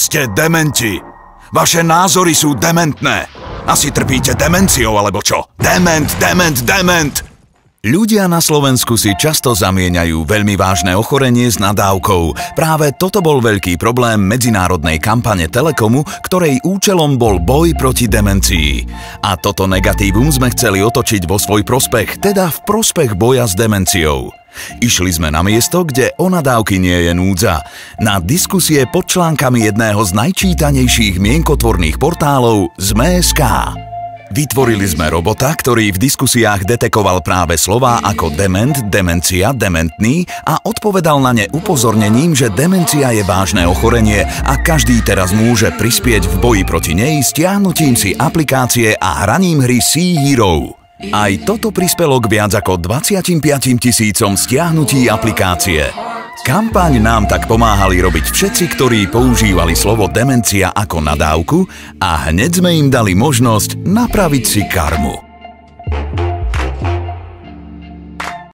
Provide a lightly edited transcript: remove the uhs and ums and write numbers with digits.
Ste dementi. Vaše názory sú dementné. Asi trpíte demenciou, alebo čo? Dement! Ľudia na Slovensku si často zamieňajú veľmi vážne ochorenie s nadávkou. Práve toto bol veľký problém medzinárodnej kampane Telekomu, ktorej účelom bol boj proti demencii. A toto negatívum sme chceli otočiť vo svoj prospech, teda v prospech boja s demenciou. Išli sme na miesto, kde o nadávky nie je núdza. Na diskusie pod článkami jedného z najčítanejších mienkotvorných portálov ZME.sk. Vytvorili sme robota, ktorý v diskusiách detekoval práve slová ako dement, demencia, dementný a odpovedal na ne upozornením, že demencia je vážne ochorenie a každý teraz môže prispieť v boji proti nej stiahnutím si aplikácie a hraním hry Sea Hero. Aj toto prispelo k viac ako 25 000 stiahnutí aplikácie. Kampaň nám tak pomáhali robiť všetci, ktorí používali slovo demencia ako nadávku a hneď sme im dali možnosť napraviť si karmu.